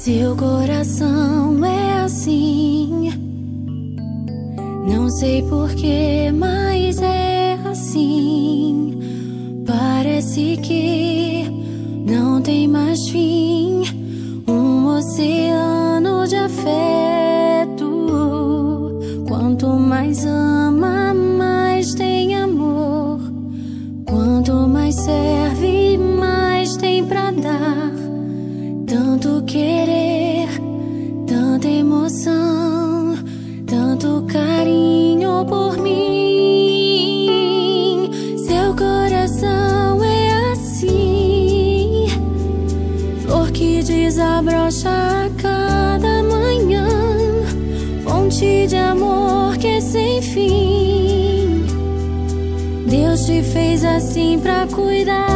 Seu coração é assim, não sei porquê, mas é assim. Parece que não tem mais fim, um oceano de afeto. Quanto mais ama, mais tem amor. Quanto mais serve, mais tem pra dar. Tanto querer, tanta emoção, tanto carinho por mim. Seu coração é assim, flor que desabrocha a cada manhã, fonte de amor que é sem fim. Deus te fez assim pra cuidar